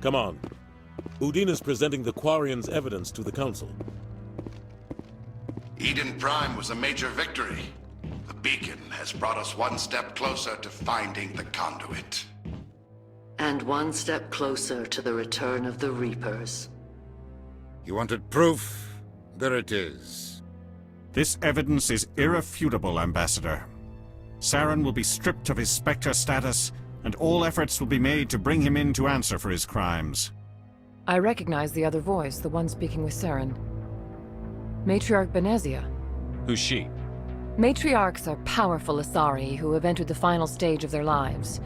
Come on. Udina's presenting the Quarians' evidence to the Council. Eden Prime was a major victory. The beacon has brought us one step closer to finding the conduit. And one step closer to the return of the Reapers. You wanted proof? There it is. This evidence is irrefutable, Ambassador. Saren will be stripped of his Spectre status, and all efforts will be made to bring him in to answer for his crimes. I recognize the other voice, the one speaking with Saren. Matriarch Benezia. Who's she? Matriarchs are powerful Asari who have entered the final stage of their lives.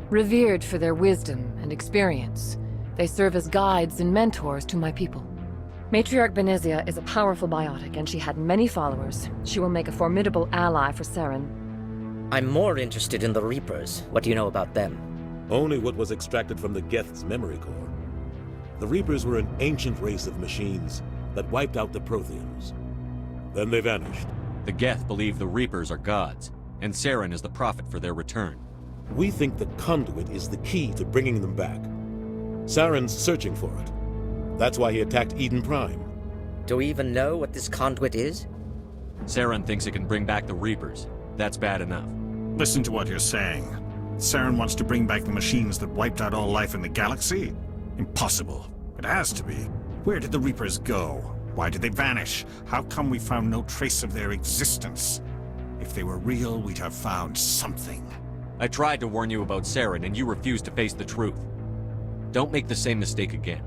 Revered for their wisdom and experience, they serve as guides and mentors to my people. Matriarch Benezia is a powerful biotic, and she had many followers. She will make a formidable ally for Saren. I'm more interested in the Reapers. What do you know about them? Only what was extracted from the Geth's memory core. The Reapers were an ancient race of machines that wiped out the Protheans. Then they vanished. The Geth believe the Reapers are gods, and Saren is the prophet for their return. We think the conduit is the key to bringing them back. Saren's searching for it. That's why he attacked Eden Prime. Do we even know what this conduit is? Saren thinks it can bring back the Reapers. That's bad enough. Listen to what you're saying. Saren wants to bring back the machines that wiped out all life in the galaxy? Impossible. It has to be. Where did the Reapers go? Why did they vanish? How come we found no trace of their existence? If they were real, we'd have found something. I tried to warn you about Saren, and you refused to face the truth. Don't make the same mistake again.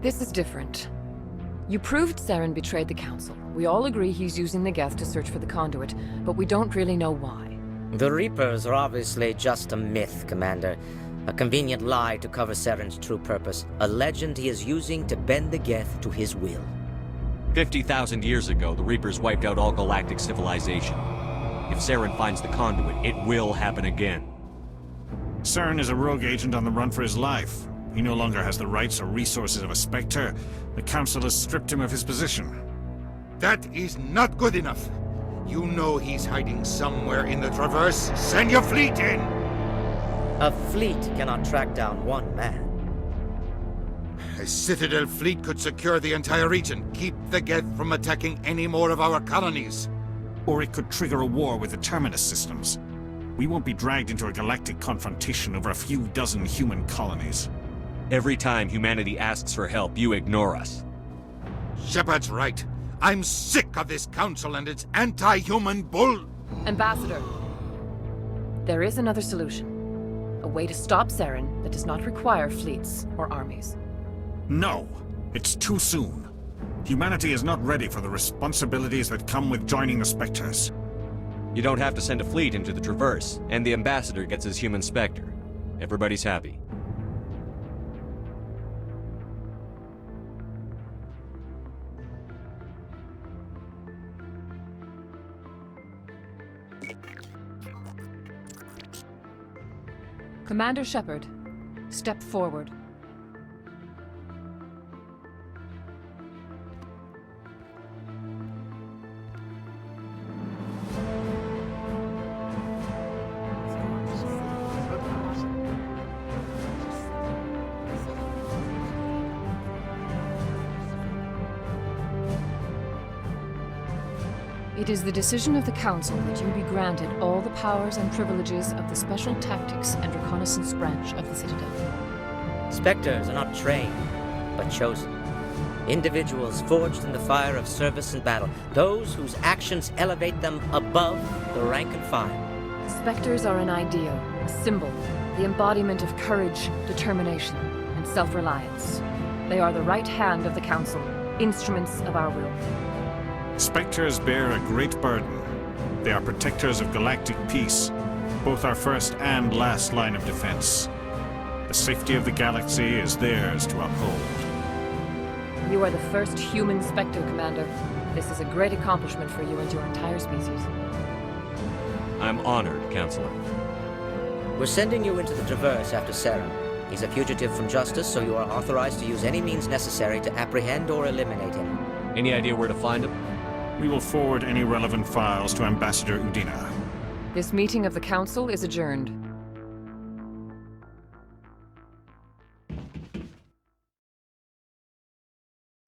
This is different. You proved Saren betrayed the Council. We all agree he's using the Geth to search for the conduit, but we don't really know why. The Reapers are obviously just a myth, Commander. A convenient lie to cover Saren's true purpose. A legend he is using to bend the Geth to his will. 50,000 years ago, the Reapers wiped out all galactic civilization. If Saren finds the conduit, it will happen again. Saren is a rogue agent on the run for his life. He no longer has the rights or resources of a Spectre. The Council has stripped him of his position. That is not good enough. You know he's hiding somewhere in the Traverse. Send your fleet in! A fleet cannot track down one man. A Citadel fleet could secure the entire region, keep the Geth from attacking any more of our colonies. Or it could trigger a war with the Terminus systems. We won't be dragged into a galactic confrontation over a few dozen human colonies. Every time humanity asks for help, you ignore us. Shepard's right. I'm sick of this council and its anti-human bull... Ambassador, there is another solution. A way to stop Saren that does not require fleets or armies. No! It's too soon. Humanity is not ready for the responsibilities that come with joining the Spectres. You don't have to send a fleet into the Traverse, and the Ambassador gets his human Spectre. Everybody's happy. Commander Shepard, step forward. It is the decision of the Council that you be granted all the powers and privileges of the Special Tactics and Reconnaissance branch of the Citadel. Spectres are not trained, but chosen. Individuals forged in the fire of service and battle. Those whose actions elevate them above the rank and file. Spectres are an ideal, a symbol, the embodiment of courage, determination, and self-reliance. They are the right hand of the Council, instruments of our will. Spectres bear a great burden. They are protectors of galactic peace, both our first and last line of defense. The safety of the galaxy is theirs to uphold. You are the first human Spectre, Commander. This is a great accomplishment for you and your entire species. I'm honored, Counselor. We're sending you into the Traverse after Saren. He's a fugitive from justice, so you are authorized to use any means necessary to apprehend or eliminate him. Any idea where to find him? We will forward any relevant files to Ambassador Udina. This meeting of the Council is adjourned.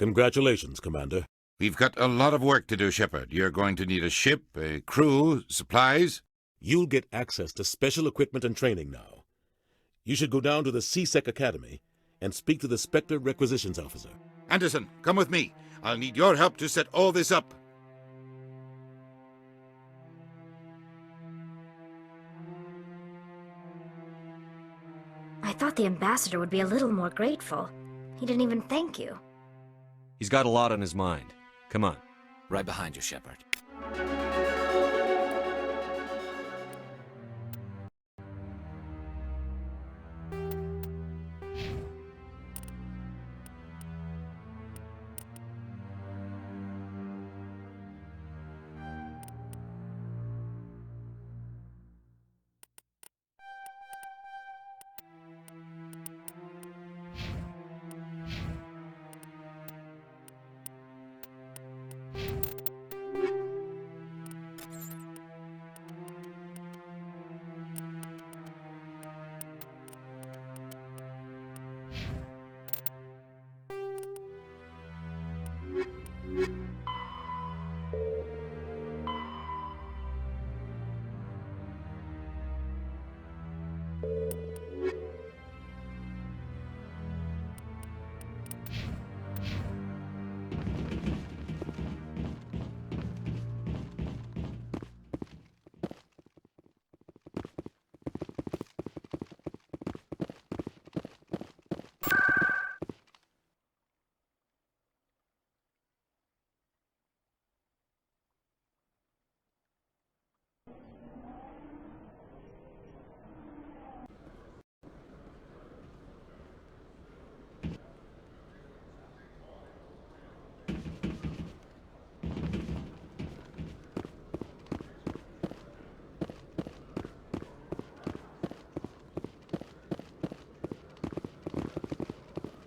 Congratulations, Commander. We've got a lot of work to do, Shepard. You're going to need a ship, a crew, supplies. You'll get access to special equipment and training now. You should go down to the C-Sec Academy and speak to the Spectre requisitions officer. Anderson, come with me. I'll need your help to set all this up. I thought the ambassador would be a little more grateful. He didn't even thank you. He's got a lot on his mind. Come on. Right behind you, Shepard.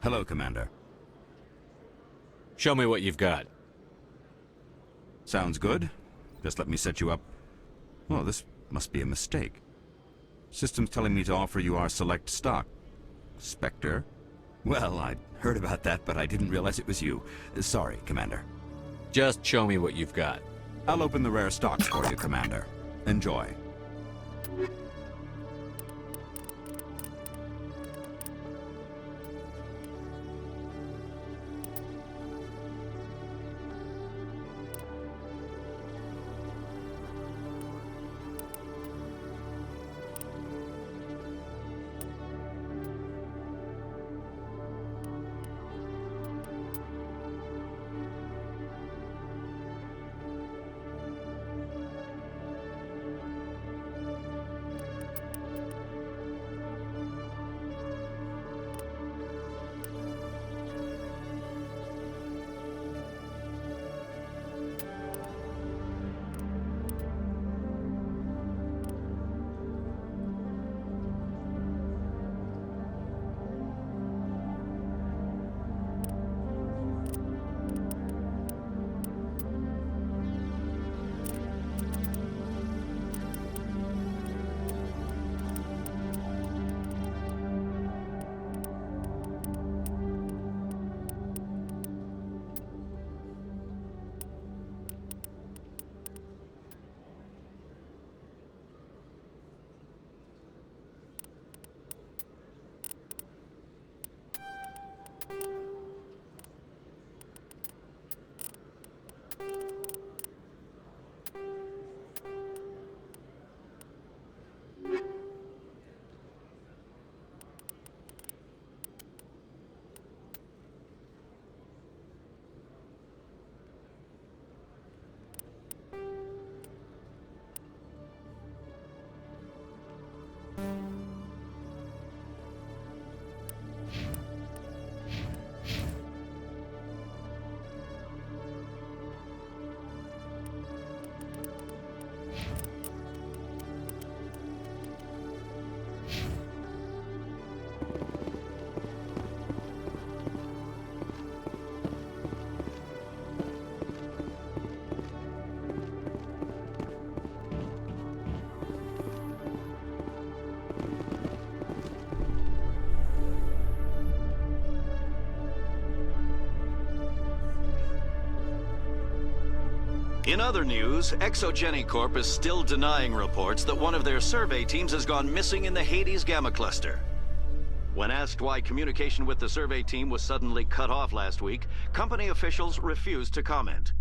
Hello, Commander. Show me what you've got. Sounds good. Just let me set you up. Oh, this must be a mistake. System's telling me to offer you our select stock. Spectre? Well, I'd heard about that, but I didn't realize it was you. Sorry, Commander. Just show me what you've got. I'll open the rare stocks for you, Commander. Enjoy. In other news, Exogeny Corp is still denying reports that one of their survey teams has gone missing in the Hades Gamma Cluster. When asked why communication with the survey team was suddenly cut off last week, company officials refused to comment.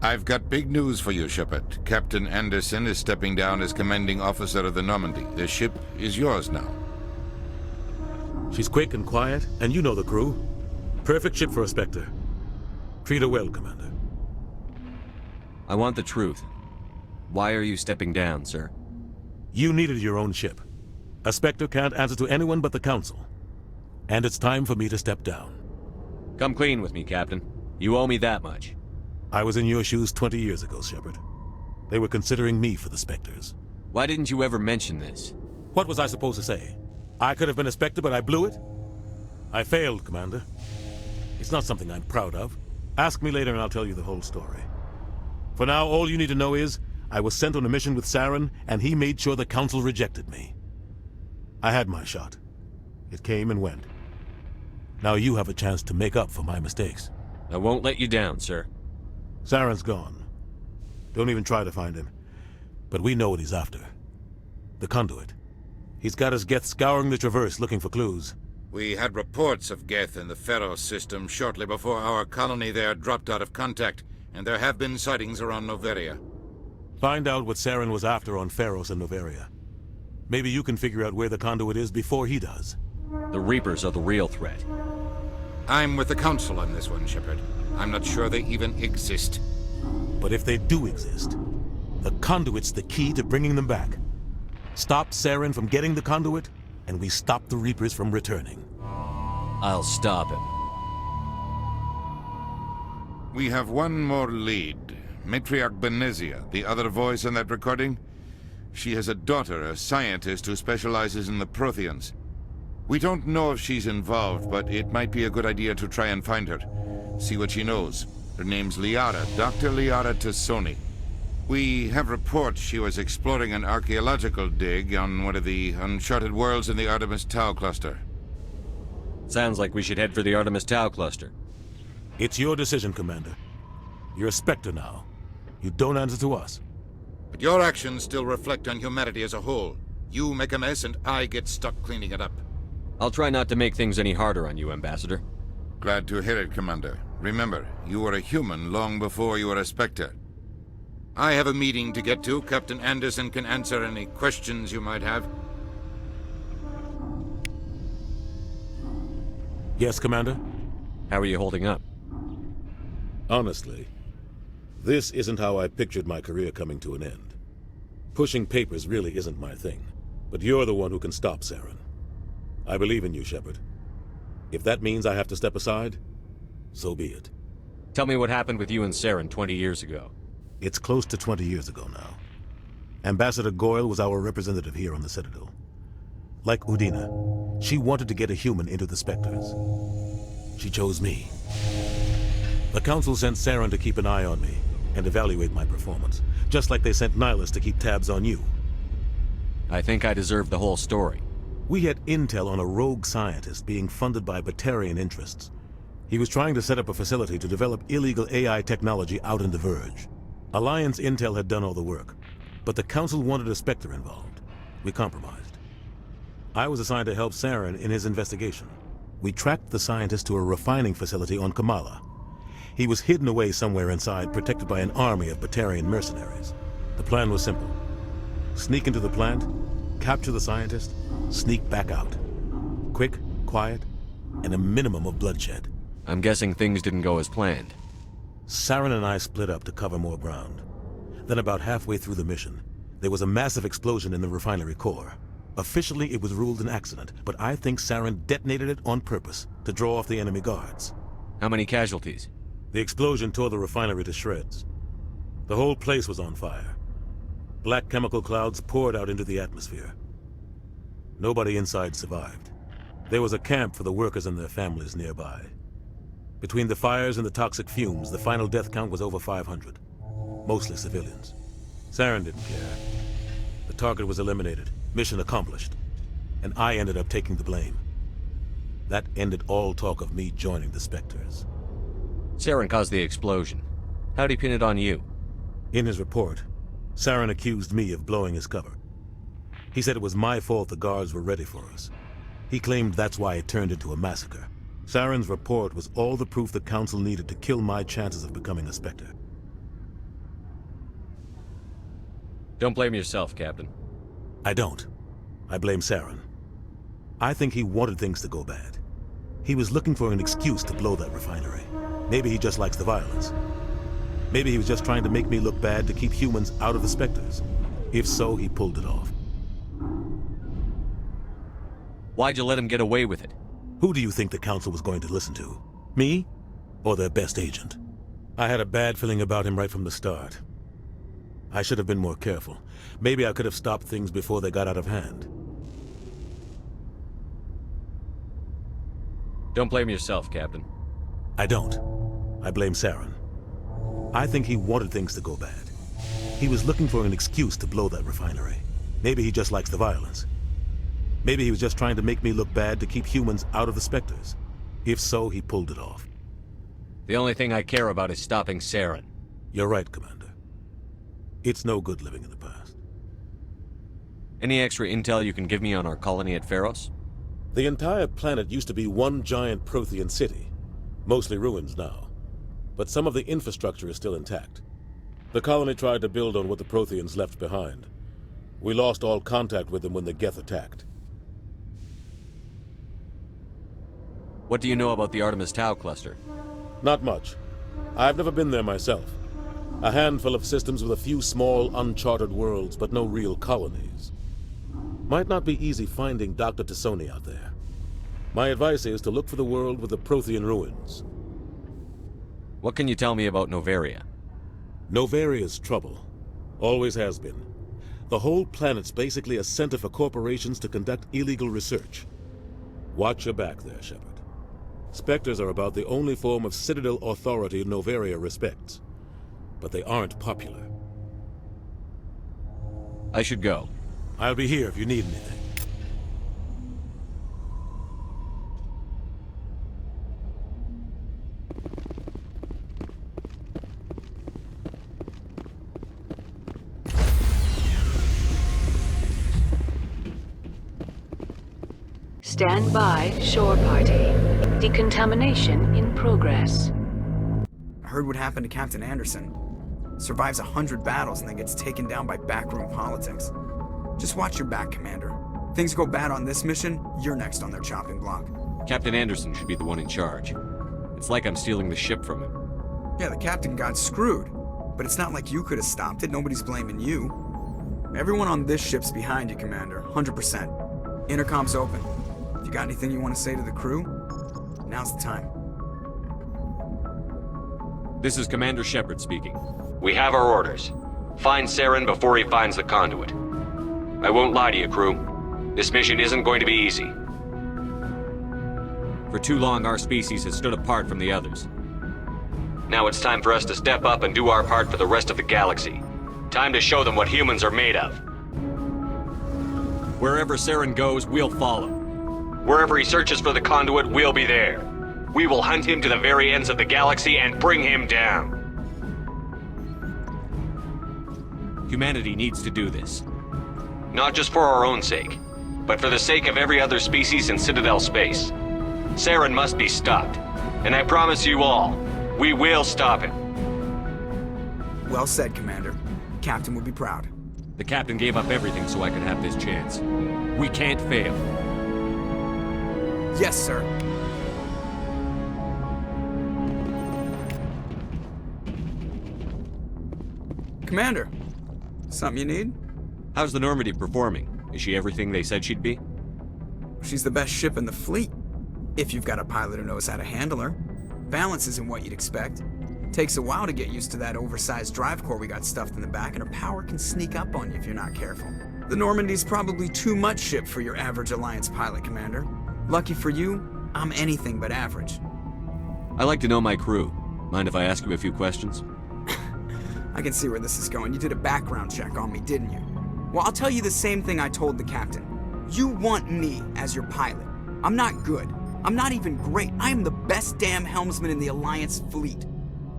I've got big news for you, Shepard. Captain Anderson is stepping down as commanding officer of the Normandy. The ship is yours now. She's quick and quiet, and you know the crew. Perfect ship for a Spectre. Treat her well, Commander. I want the truth. Why are you stepping down, sir? You needed your own ship. A Spectre can't answer to anyone but the Council. And it's time for me to step down. Come clean with me, Captain. You owe me that much. I was in your shoes 20 years ago, Shepard. They were considering me for the Spectres. Why didn't you ever mention this? What was I supposed to say? I could have been a Spectre, but I blew it? I failed, Commander. It's not something I'm proud of. Ask me later and I'll tell you the whole story. For now, all you need to know is, I was sent on a mission with Saren, and he made sure the Council rejected me. I had my shot. It came and went. Now you have a chance to make up for my mistakes. I won't let you down, sir. Saren's gone. Don't even try to find him. But we know what he's after. The conduit. He's got his Geth scouring the Traverse looking for clues. We had reports of Geth in the Pharos system shortly before our colony there dropped out of contact, and there have been sightings around Noveria. Find out what Saren was after on Pharos and Noveria. Maybe you can figure out where the conduit is before he does. The Reapers are the real threat. I'm with the Council on this one, Shepard. I'm not sure they even exist. But if they do exist, the conduit's the key to bringing them back. Stop Saren from getting the conduit, and we stop the Reapers from returning. I'll stop him. We have one more lead. Matriarch Benezia, the other voice in that recording. She has a daughter, a scientist who specializes in the Protheans. We don't know if she's involved, but it might be a good idea to try and find her. See what she knows. Her name's Liara, Dr. Liara Tassoni. We have reports she was exploring an archaeological dig on one of the uncharted worlds in the Artemis Tau cluster. Sounds like we should head for the Artemis Tau cluster. It's your decision, Commander. You're a Spectre now. You don't answer to us. But your actions still reflect on humanity as a whole. You make a mess and I get stuck cleaning it up. I'll try not to make things any harder on you, Ambassador. Glad to hear it, Commander. Remember, you were a human long before you were a Spectre. I have a meeting to get to. Captain Anderson can answer any questions you might have. Yes, Commander? How are you holding up? Honestly, this isn't how I pictured my career coming to an end. Pushing papers really isn't my thing, but you're the one who can stop Saren. I believe in you, Shepard. If that means I have to step aside, so be it. Tell me what happened with you and Saren 20 years ago. It's close to 20 years ago now. Ambassador Goyle was our representative here on the Citadel. Like Udina, she wanted to get a human into the Spectres. She chose me. The Council sent Saren to keep an eye on me and evaluate my performance, just like they sent Nihilus to keep tabs on you. I think I deserve the whole story. We had intel on a rogue scientist being funded by Batarian interests. He was trying to set up a facility to develop illegal AI technology out in the Verge. Alliance intel had done all the work, but the Council wanted a Spectre involved. We compromised. I was assigned to help Saren in his investigation. We tracked the scientist to a refining facility on Kamala. He was hidden away somewhere inside, protected by an army of Batarian mercenaries. The plan was simple. Sneak into the plant, capture the scientist, sneak back out. Quick, quiet, and a minimum of bloodshed. I'm guessing things didn't go as planned. Saren and I split up to cover more ground. Then about halfway through the mission, there was a massive explosion in the refinery core. Officially, it was ruled an accident, but I think Saren detonated it on purpose to draw off the enemy guards. How many casualties? The explosion tore the refinery to shreds. The whole place was on fire. Black chemical clouds poured out into the atmosphere. Nobody inside survived. There was a camp for the workers and their families nearby. Between the fires and the toxic fumes, the final death count was over 500. Mostly civilians. Saren didn't care. The target was eliminated, mission accomplished. And I ended up taking the blame. That ended all talk of me joining the Spectres. Saren caused the explosion. How'd he pin it on you? In his report, Saren accused me of blowing his cover. He said it was my fault the guards were ready for us. He claimed that's why it turned into a massacre. Saren's report was all the proof the Council needed to kill my chances of becoming a Spectre. Don't blame yourself, Captain. I don't. I blame Saren. I think he wanted things to go bad. He was looking for an excuse to blow that refinery. Maybe he just likes the violence. Maybe he was just trying to make me look bad to keep humans out of the Spectres. If so, he pulled it off. Why'd you let him get away with it? Who do you think the Council was going to listen to? Me? Or their best agent? I had a bad feeling about him right from the start. I should have been more careful. Maybe I could have stopped things before they got out of hand. Don't blame yourself, Captain. I don't. I blame Saren. I think he wanted things to go bad. He was looking for an excuse to blow that refinery. Maybe he just likes the violence. Maybe he was just trying to make me look bad to keep humans out of the Spectres. If so, he pulled it off. The only thing I care about is stopping Saren. You're right, Commander. It's no good living in the past. Any extra intel you can give me on our colony at Pharos? The entire planet used to be one giant Prothean city. Mostly ruins now. But some of the infrastructure is still intact. The colony tried to build on what the Protheans left behind. We lost all contact with them when the Geth attacked. What do you know about the Artemis Tau cluster? Not much. I've never been there myself. A handful of systems with a few small, uncharted worlds, but no real colonies. Might not be easy finding Dr. Tassoni out there. My advice is to look for the world with the Prothean ruins. What can you tell me about Novaria? Novaria's trouble. Always has been. The whole planet's basically a center for corporations to conduct illegal research. Watch your back there, Shepard. Spectres are about the only form of Citadel authority Novaria respects. But they aren't popular. I should go. I'll be here if you need anything. Stand by, shore party. Decontamination in progress. I heard what happened to Captain Anderson. Survives 100 battles and then gets taken down by backroom politics. Just watch your back, Commander. Things go bad on this mission, you're next on their chopping block. Captain Anderson should be the one in charge. It's like I'm stealing the ship from him. Yeah, the captain got screwed. But it's not like you could have stopped it, nobody's blaming you. Everyone on this ship's behind you, Commander, 100%. Intercom's open. If you got anything you want to say to the crew, now's the time. This is Commander Shepard speaking. We have our orders. Find Saren before he finds the conduit. I won't lie to you, crew. This mission isn't going to be easy. For too long, our species has stood apart from the others. Now it's time for us to step up and do our part for the rest of the galaxy. Time to show them what humans are made of. Wherever Saren goes, we'll follow. Wherever he searches for the conduit, we'll be there. We will hunt him to the very ends of the galaxy and bring him down. Humanity needs to do this. Not just for our own sake, but for the sake of every other species in Citadel space. Saren must be stopped. And I promise you all, we will stop him. Well said, Commander. Captain would be proud. The captain gave up everything so I could have this chance. We can't fail. Yes, sir. Commander, something you need? How's the Normandy performing? Is she everything they said she'd be? She's the best ship in the fleet, if you've got a pilot who knows how to handle her. Balance isn't what you'd expect. Takes a while to get used to that oversized drive core we got stuffed in the back, and her power can sneak up on you if you're not careful. The Normandy's probably too much ship for your average Alliance pilot, Commander. Lucky for you, I'm anything but average. I like to know my crew. Mind if I ask you a few questions? I can see where this is going. You did a background check on me, didn't you? Well, I'll tell you the same thing I told the captain. You want me as your pilot. I'm not good. I'm not even great. I am the best damn helmsman in the Alliance fleet.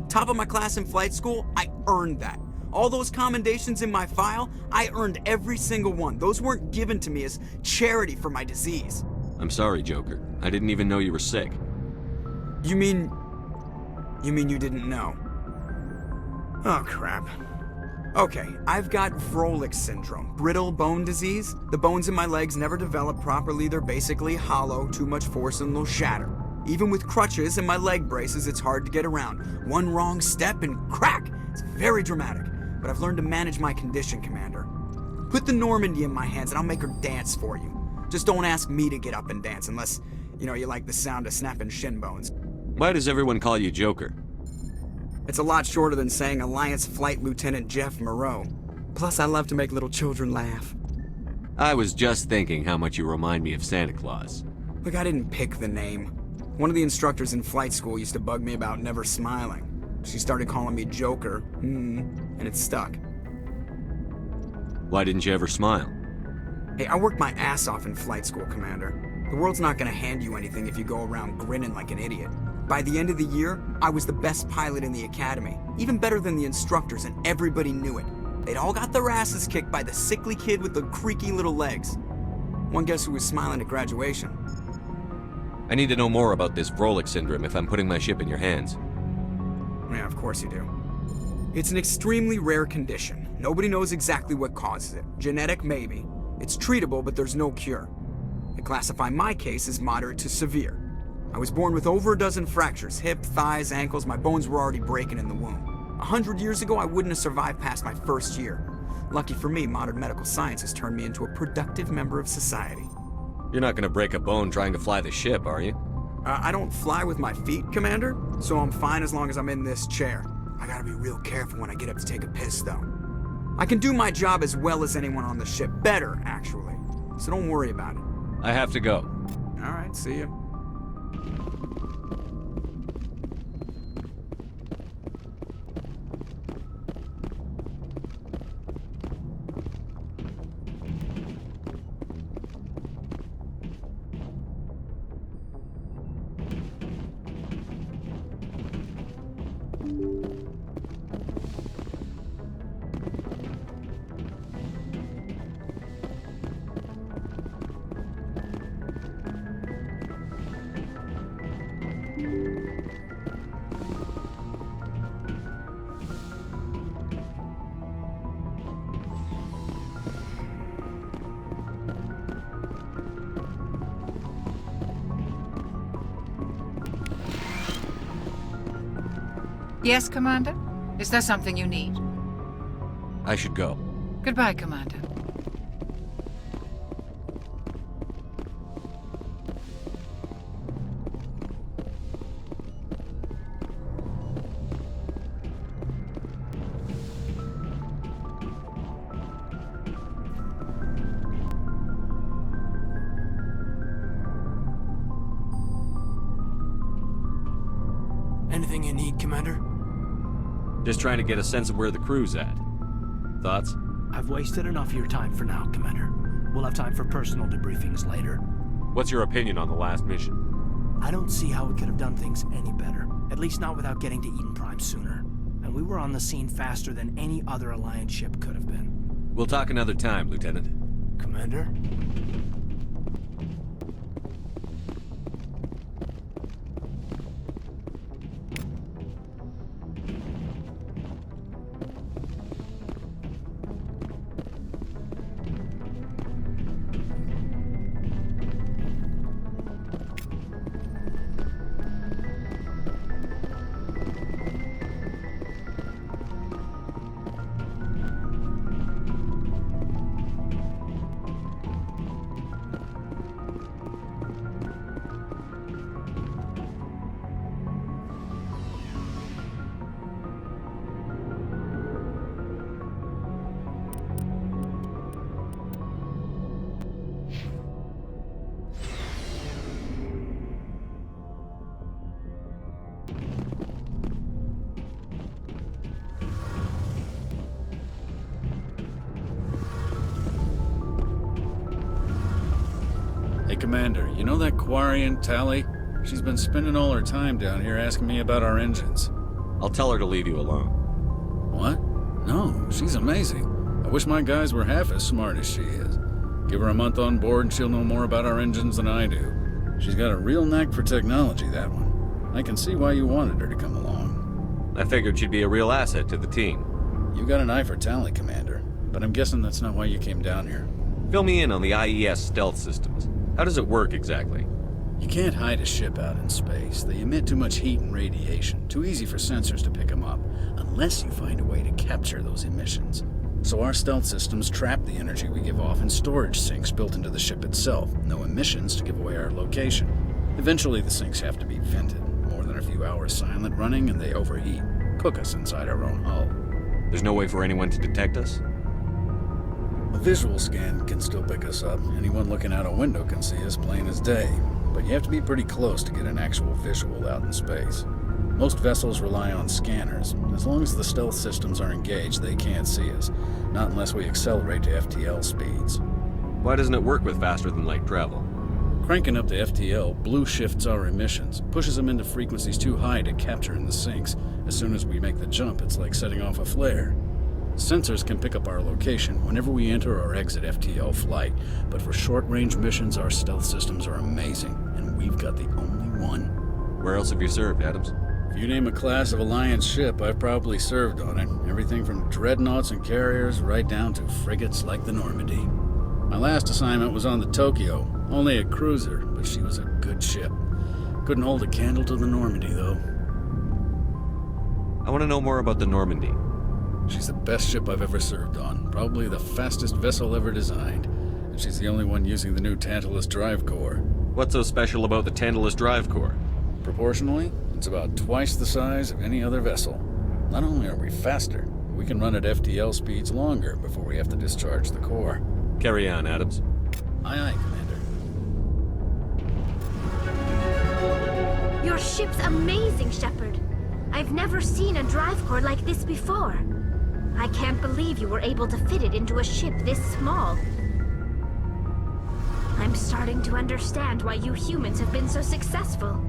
Top of my class in flight school, I earned that. All those commendations in my file, I earned every single one. Those weren't given to me as charity for my disease. I'm sorry, Joker. I didn't even know you were sick. You mean you didn't know? Oh, crap. Okay, I've got Vrolik syndrome, brittle bone disease. The bones in my legs never develop properly. They're basically hollow, too much force and they'll shatter. Even with crutches and my leg braces, it's hard to get around. One wrong step and crack! It's very dramatic, but I've learned to manage my condition, Commander. Put the Normandy in my hands and I'll make her dance for you. Just don't ask me to get up and dance unless, you like the sound of snapping shin bones. Why does everyone call you Joker? It's a lot shorter than saying Alliance Flight Lieutenant Jeff Moreau. Plus, I love to make little children laugh. I was just thinking how much you remind me of Santa Claus. Look, I didn't pick the name. One of the instructors in flight school used to bug me about never smiling. She started calling me Joker, and it stuck. Why didn't you ever smile? Hey, I worked my ass off in flight school, Commander. The world's not gonna hand you anything if you go around grinning like an idiot. By the end of the year, I was the best pilot in the academy, even better than the instructors, and everybody knew it. They'd all got their asses kicked by the sickly kid with the creaky little legs. One guess who was smiling at graduation? I need to know more about this Vrolik syndrome if I'm putting my ship in your hands. Yeah, of course you do. It's an extremely rare condition. Nobody knows exactly what causes it. Genetic, maybe. It's treatable, but there's no cure. They classify my case as moderate to severe. I was born with over a dozen fractures, hip, thighs, ankles. My bones were already breaking in the womb. 100 years ago, I wouldn't have survived past my first year. Lucky for me, modern medical science has turned me into a productive member of society. You're not gonna break a bone trying to fly the ship, are you? I don't fly with my feet, Commander, so I'm fine as long as I'm in this chair. I gotta be real careful when I get up to take a piss, though. I can do my job as well as anyone on the ship. Better, actually. So don't worry about it. I have to go. All right, see ya. Yes, Commander? Is there something you need? I should go. Goodbye, Commander. Anything you need, Commander? Just trying to get a sense of where the crew's at. Thoughts? I've wasted enough of your time for now, Commander. We'll have time for personal debriefings later. What's your opinion on the last mission? I don't see how we could have done things any better. At least not without getting to Eden Prime sooner. And we were on the scene faster than any other Alliance ship could have been. We'll talk another time, Lieutenant. Commander? Hey, Commander, you know that Quarian, Tally? She's been spending all her time down here asking me about our engines. I'll tell her to leave you alone. What? No, she's amazing. I wish my guys were half as smart as she is. Give her a month on board and she'll know more about our engines than I do. She's got a real knack for technology, that one. I can see why you wanted her to come along. I figured she'd be a real asset to the team. You got an eye for Tally, Commander, but I'm guessing that's not why you came down here. Fill me in on the IES stealth systems. How does it work exactly? You can't hide a ship out in space. They emit too much heat and radiation. Too easy for sensors to pick them up, unless you find a way to capture those emissions. So our stealth systems trap the energy we give off in storage sinks built into the ship itself. No emissions to give away our location. Eventually the sinks have to be vented. More than a few hours silent running and they overheat. Cook us inside our own hull. There's no way for anyone to detect us? A visual scan can still pick us up. Anyone looking out a window can see us plain as day. But you have to be pretty close to get an actual visual out in space. Most vessels rely on scanners. As long as the stealth systems are engaged, they can't see us. Not unless we accelerate to FTL speeds. Why doesn't it work with faster than light travel? Cranking up to FTL blue shifts our emissions, pushes them into frequencies too high to capture in the sinks. As soon as we make the jump, it's like setting off a flare. Sensors can pick up our location whenever we enter or exit FTL flight, but for short-range missions, our stealth systems are amazing, and we've got the only one. Where else have you served, Adams? If you name a class of Alliance ship, I've probably served on it. Everything from dreadnoughts and carriers right down to frigates like the Normandy. My last assignment was on the Tokyo, only a cruiser, but she was a good ship. Couldn't hold a candle to the Normandy, though. I want to know more about the Normandy. She's the best ship I've ever served on, probably the fastest vessel ever designed, and she's the only one using the new Tantalus drive core. What's so special about the Tantalus drive core? Proportionally, it's about twice the size of any other vessel. Not only are we faster, we can run at FTL speeds longer before we have to discharge the core. Carry on, Adams. Aye, aye, Commander. Your ship's amazing, Shepard. I've never seen a drive core like this before. I can't believe you were able to fit it into a ship this small. I'm starting to understand why you humans have been so successful.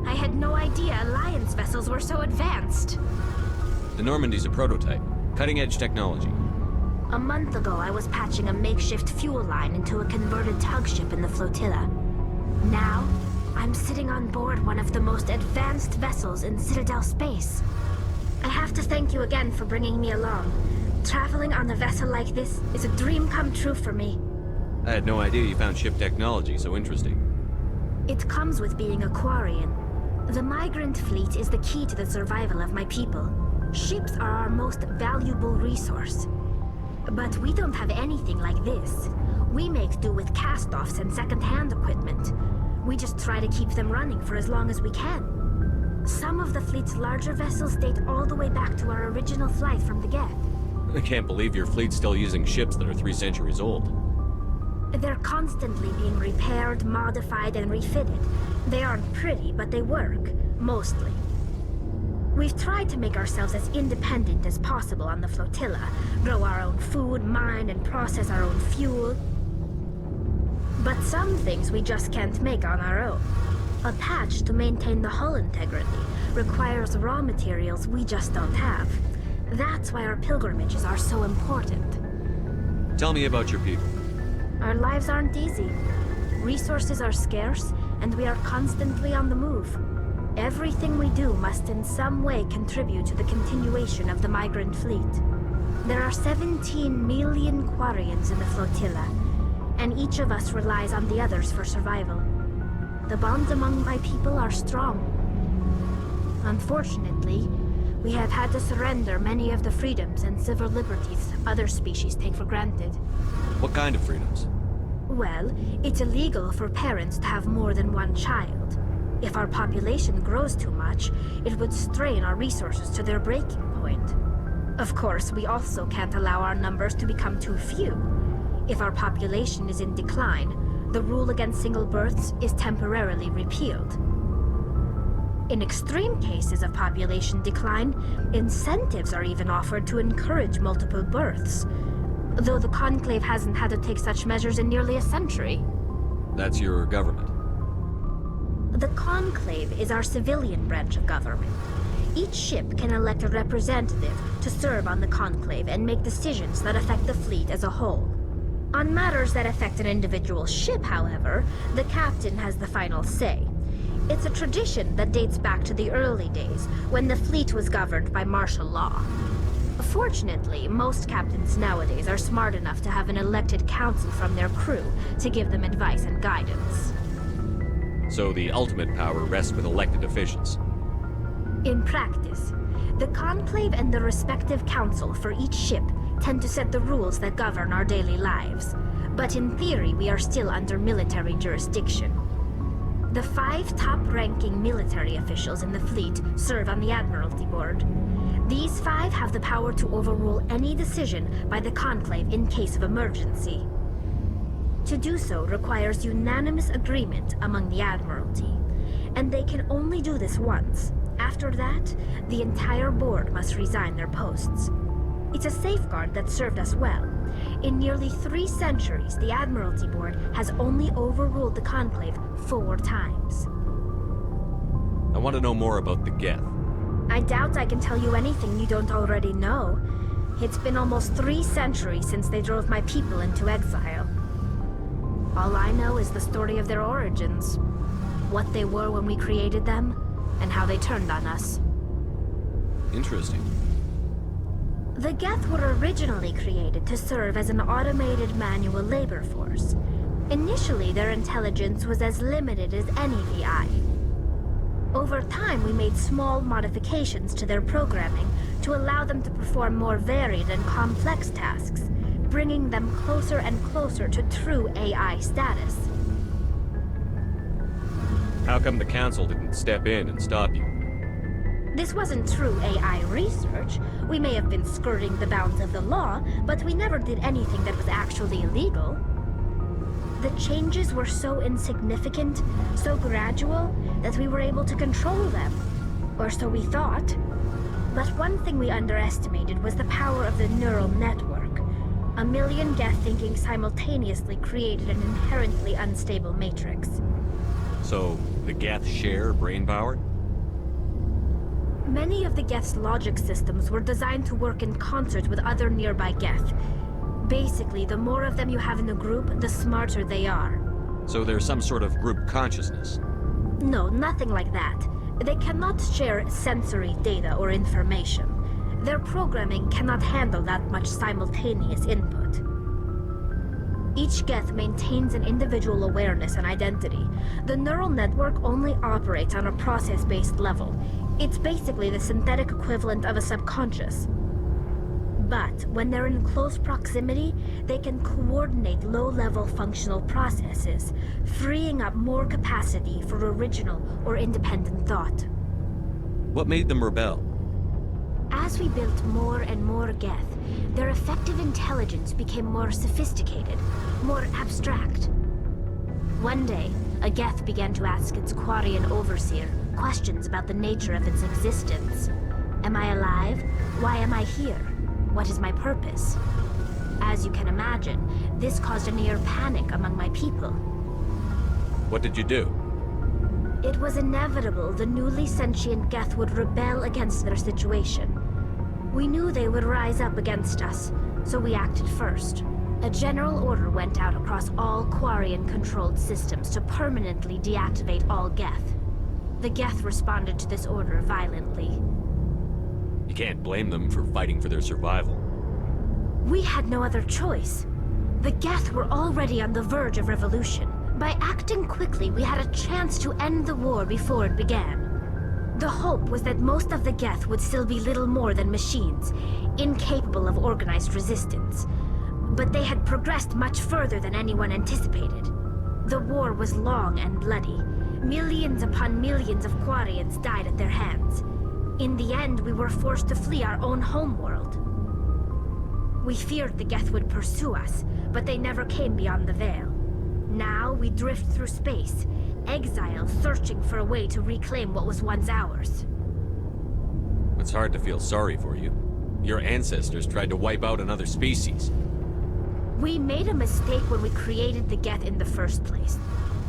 I had no idea Alliance vessels were so advanced. The Normandy's a prototype. Cutting-edge technology. A month ago, I was patching a makeshift fuel line into a converted tug ship in the flotilla. Now, I'm sitting on board one of the most advanced vessels in Citadel space. I have to thank you again for bringing me along. Traveling on a vessel like this is a dream come true for me. I had no idea you found ship technology so interesting. It comes with being a Quarian. The migrant fleet is the key to the survival of my people. Ships are our most valuable resource. But we don't have anything like this. We make do with cast-offs and second-hand equipment. We just try to keep them running for as long as we can. Some of the fleet's larger vessels date all the way back to our original flight from the get. I can't believe your fleet's still using ships that are 3 centuries old. They're constantly being repaired, modified, and refitted. They aren't pretty, but they work, mostly. We've tried to make ourselves as independent as possible on the flotilla, grow our own food, mine, and process our own fuel. But some things we just can't make on our own. A patch to maintain the hull integrity requires raw materials we just don't have. That's why our pilgrimages are so important. Tell me about your people. Our lives aren't easy. Resources are scarce, and we are constantly on the move. Everything we do must in some way contribute to the continuation of the migrant fleet. There are 17 million Quarians in the flotilla, and each of us relies on the others for survival. The bonds among my people are strong. Unfortunately, we have had to surrender many of the freedoms and civil liberties other species take for granted. What kind of freedoms? Well, it's illegal for parents to have more than one child. If our population grows too much, it would strain our resources to their breaking point. Of course, we also can't allow our numbers to become too few. If our population is in decline, the rule against single births is temporarily repealed. In extreme cases of population decline, incentives are even offered to encourage multiple births. Though the Conclave hasn't had to take such measures in nearly a century. That's your government. The Conclave is our civilian branch of government. Each ship can elect a representative to serve on the Conclave and make decisions that affect the fleet as a whole. On matters that affect an individual ship, however, the captain has the final say. It's a tradition that dates back to the early days, when the fleet was governed by martial law. Fortunately, most captains nowadays are smart enough to have an elected council from their crew to give them advice and guidance. So the ultimate power rests with elected officials. In practice, the Conclave and the respective council for each ship tend to set the rules that govern our daily lives. But in theory, we are still under military jurisdiction. The 5 top-ranking military officials in the fleet serve on the Admiralty Board. These 5 have the power to overrule any decision by the Conclave in case of emergency. To do so requires unanimous agreement among the Admiralty, and they can only do this once. After that, the entire board must resign their posts. It's a safeguard that served us well. In nearly 3 centuries, the Admiralty Board has only overruled the Conclave 4 times. I want to know more about the Geth. I doubt I can tell you anything you don't already know. It's been almost 3 centuries since they drove my people into exile. All I know is the story of their origins, what they were when we created them, and how they turned on us. Interesting. The Geth were originally created to serve as an automated manual labor force. Initially, their intelligence was as limited as any VI. Over time, we made small modifications to their programming to allow them to perform more varied and complex tasks, bringing them closer and closer to true AI status. How come the Council didn't step in and stop you? This wasn't true AI research. We may have been skirting the bounds of the law, but we never did anything that was actually illegal. The changes were so insignificant, so gradual, that we were able to control them. Or so we thought. But one thing we underestimated was the power of the neural network. A million Geth thinking simultaneously created an inherently unstable matrix. So, the Geth share brain power? Many of the Geth's logic systems were designed to work in concert with other nearby Geth. Basically, the more of them you have in the group, the smarter they are. So there's some sort of group consciousness? No, nothing like that. They cannot share sensory data or information. Their programming cannot handle that much simultaneous input. Each Geth maintains an individual awareness and identity. The neural network only operates on a process-based level. It's basically the synthetic equivalent of a subconscious. But when they're in close proximity, they can coordinate low-level functional processes, freeing up more capacity for original or independent thought. What made them rebel? As we built more and more Geth, their effective intelligence became more sophisticated, more abstract. One day, a Geth began to ask its Quarian overseer questions about the nature of its existence. Am I alive? Why am I here? What is my purpose? As you can imagine, this caused a near panic among my people. What did you do? It was inevitable the newly sentient Geth would rebel against their situation. We knew they would rise up against us, so we acted first. A general order went out across all Quarian-controlled systems to permanently deactivate all Geth. The Geth responded to this order violently. You can't blame them for fighting for their survival. We had no other choice. The Geth were already on the verge of revolution. By acting quickly, we had a chance to end the war before it began. The hope was that most of the Geth would still be little more than machines, incapable of organized resistance. But they had progressed much further than anyone anticipated. The war was long and bloody. Millions upon millions of Quarians died at their hands. In the end, we were forced to flee our own homeworld. We feared the Geth would pursue us, but they never came beyond the Veil. Now we drift through space, exile searching for a way to reclaim what was once ours. It's hard to feel sorry for you. Your ancestors tried to wipe out another species. We made a mistake when we created the Geth in the first place,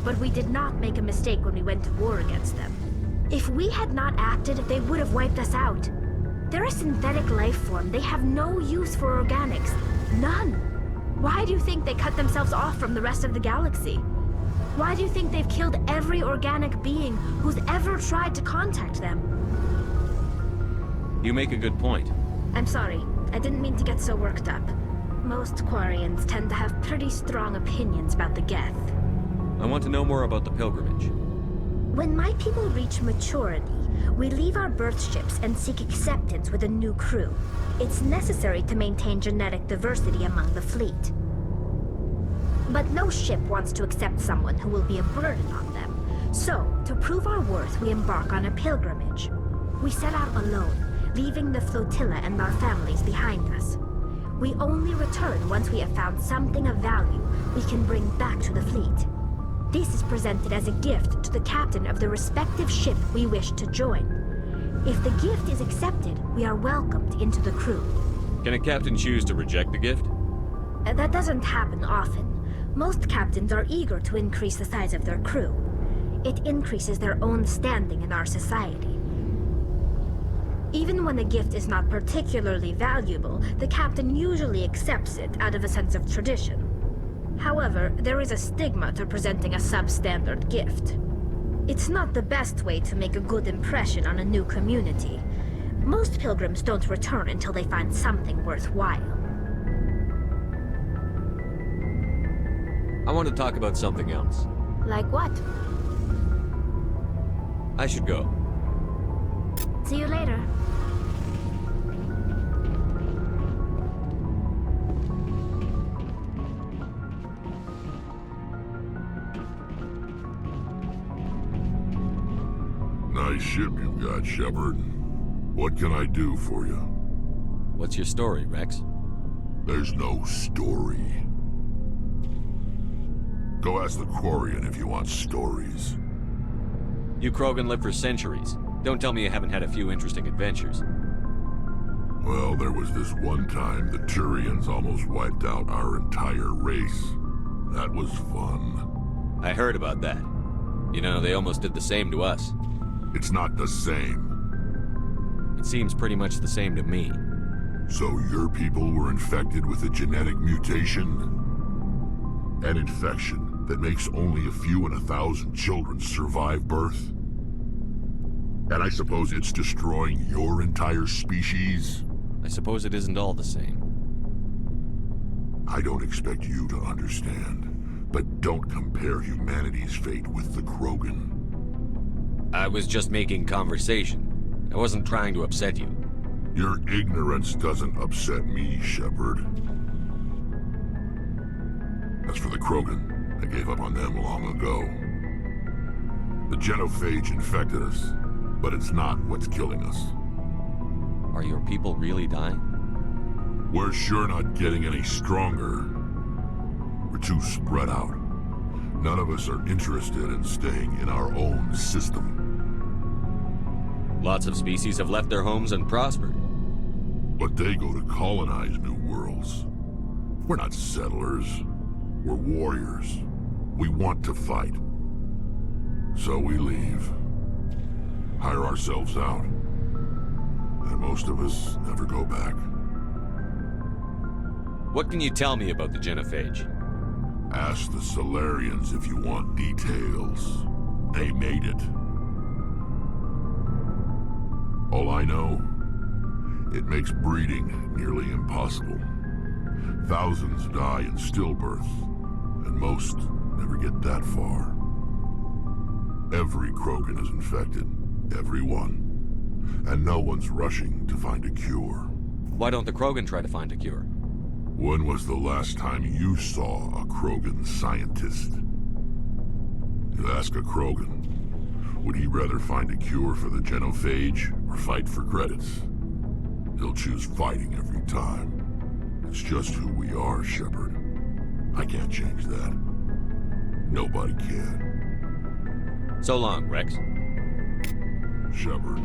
but we did not make a mistake when we went to war against them. If we had not acted, they would have wiped us out. They're a synthetic life form. They have no use for organics. None. Why do you think they cut themselves off from the rest of the galaxy? Why do you think they've killed every organic being who's ever tried to contact them? You make a good point. I'm sorry. I didn't mean to get so worked up. Most Quarians tend to have pretty strong opinions about the Geth. I want to know more about the pilgrimage. When my people reach maturity, we leave our birth ships and seek acceptance with a new crew. It's necessary to maintain genetic diversity among the fleet. But no ship wants to accept someone who will be a burden on them. So, to prove our worth, we embark on a pilgrimage. We set out alone, leaving the flotilla and our families behind us. We only return once we have found something of value we can bring back to the fleet. This is presented as a gift to the captain of the respective ship we wish to join. If the gift is accepted, we are welcomed into the crew. Can a captain choose to reject the gift? That doesn't happen often. Most captains are eager to increase the size of their crew. It increases their own standing in our society. Even when the gift is not particularly valuable, the captain usually accepts it out of a sense of tradition. However, there is a stigma to presenting a substandard gift. It's not the best way to make a good impression on a new community. Most pilgrims don't return until they find something worthwhile. I want to talk about something else. Like what? I should go. See you later. Nice ship you've got, Shepard. What can I do for you? What's your story, Rex? There's no story. Go ask the Quarian if you want stories. You Krogan lived for centuries. Don't tell me you haven't had a few interesting adventures. Well, there was this one time the Turians almost wiped out our entire race. That was fun. I heard about that. You know, they almost did the same to us. It's not the same. It seems pretty much the same to me. So your people were infected with a genetic mutation? An infection that makes only a few in 1,000 children survive birth? And I suppose it's destroying your entire species? I suppose it isn't all the same. I don't expect you to understand, but don't compare humanity's fate with the Krogan. I was just making conversation. I wasn't trying to upset you. Your ignorance doesn't upset me, Shepard. As for the Krogan, I gave up on them long ago. The genophage infected us, but it's not what's killing us. Are your people really dying? We're sure not getting any stronger. We're too spread out. None of us are interested in staying in our own system. Lots of species have left their homes and prospered. But they go to colonize new worlds. We're not settlers. We're warriors. We want to fight. So we leave. Hire ourselves out. And most of us never go back. What can you tell me about the genophage? Ask the Solarians if you want details. They made it. All I know, it makes breeding nearly impossible. Thousands die in stillbirth, and most never get that far. Every Krogan is infected, every one. And no one's rushing to find a cure. Why don't the Krogan try to find a cure? When was the last time you saw a Krogan scientist? You ask a Krogan, would he rather find a cure for the genophage or fight for credits? He'll choose fighting every time. It's just who we are, Shepard. I can't change that. Nobody can. So long, Rex. Shepard.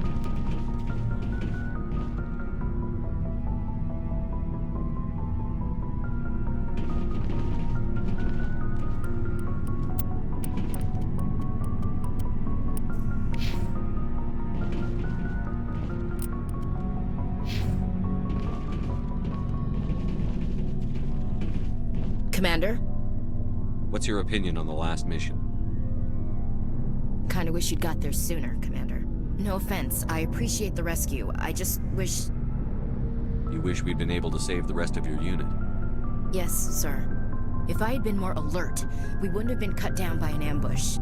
Commander? What's your opinion on the last mission? Kinda wish you'd got there sooner, Commander. No offense, I appreciate the rescue. I just wish... You wish we'd been able to save the rest of your unit? Yes, sir. If I had been more alert, we wouldn't have been cut down by an ambush.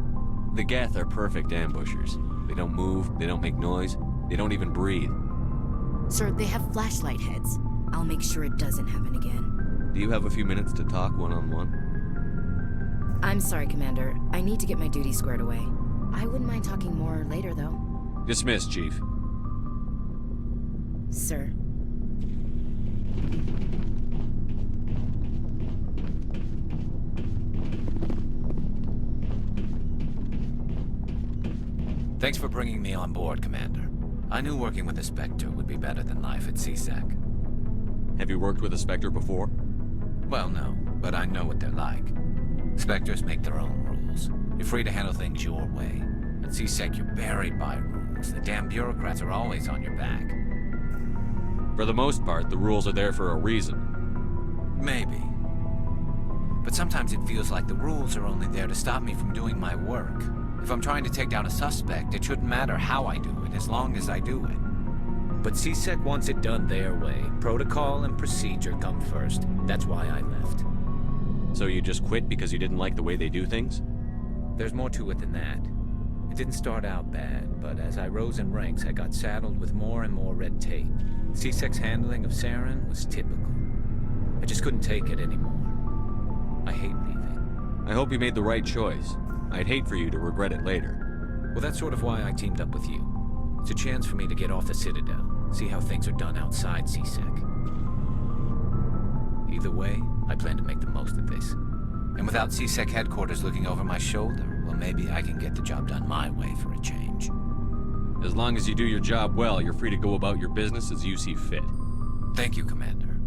The Geth are perfect ambushers. They don't move, they don't make noise, they don't even breathe. Sir, they have flashlight heads. I'll make sure it doesn't happen again. Do you have a few minutes to talk one-on-one? I'm sorry, Commander. I need to get my duty squared away. I wouldn't mind talking more later, though. Dismissed, Chief. Sir. Thanks for bringing me on board, Commander. I knew working with the Spectre would be better than life at CSEC. Have you worked with a Spectre before? Well, no, but I know what they're like. Spectres make their own rules. You're free to handle things your way. At CSEC, you're buried by rules. The damn bureaucrats are always on your back. For the most part, the rules are there for a reason. Maybe. But sometimes it feels like the rules are only there to stop me from doing my work. If I'm trying to take down a suspect, it shouldn't matter how I do it, as long as I do it. But CSEC wants it done their way. Protocol and procedure come first. That's why I left. So you just quit because you didn't like the way they do things? There's more to it than that. It didn't start out bad, but as I rose in ranks, I got saddled with more and more red tape. CSEC's handling of Saren was typical. I just couldn't take it anymore. I hate leaving. I hope you made the right choice. I'd hate for you to regret it later. Well, that's sort of why I teamed up with you. It's a chance for me to get off the Citadel, see how things are done outside CSEC. Either way, I plan to make the most of this. And without CSEC headquarters looking over my shoulder, well, maybe I can get the job done my way for a change. As long as you do your job well, you're free to go about your business as you see fit. Thank you, Commander.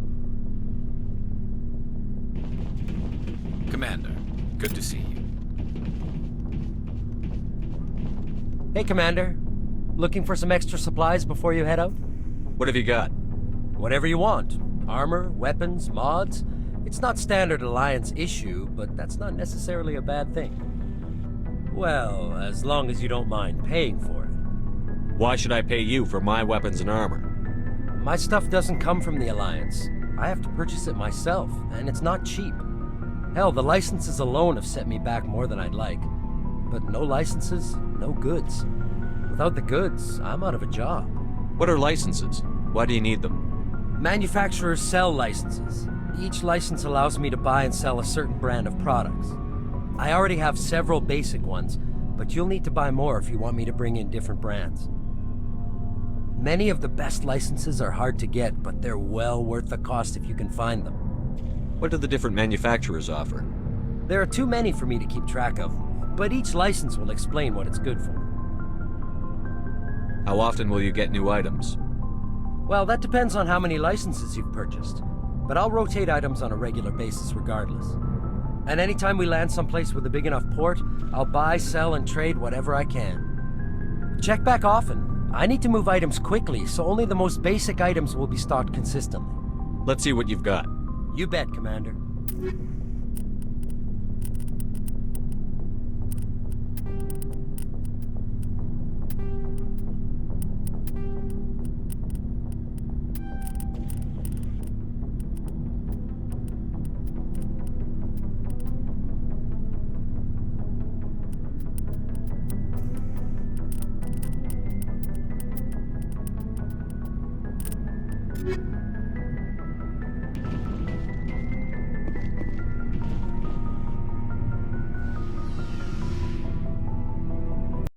Commander, good to see you. Hey, Commander. Looking for some extra supplies before you head out? What have you got? Whatever you want. Armor, weapons, mods. It's not standard Alliance issue, but that's not necessarily a bad thing. Well, as long as you don't mind paying for it. Why should I pay you for my weapons and armor? My stuff doesn't come from the Alliance. I have to purchase it myself, and it's not cheap. Hell, the licenses alone have set me back more than I'd like. But no licenses, no goods. Without the goods, I'm out of a job. What are licenses? Why do you need them? Manufacturers sell licenses. Each license allows me to buy and sell a certain brand of products. I already have several basic ones, but you'll need to buy more if you want me to bring in different brands. Many of the best licenses are hard to get, but they're well worth the cost if you can find them. What do the different manufacturers offer? There are too many for me to keep track of, but each license will explain what it's good for. How often will you get new items? Well, that depends on how many licenses you've purchased, but I'll rotate items on a regular basis regardless. And anytime we land someplace with a big enough port, I'll buy, sell, and trade whatever I can. Check back often. I need to move items quickly, so only the most basic items will be stocked consistently. Let's see what you've got. You bet, Commander.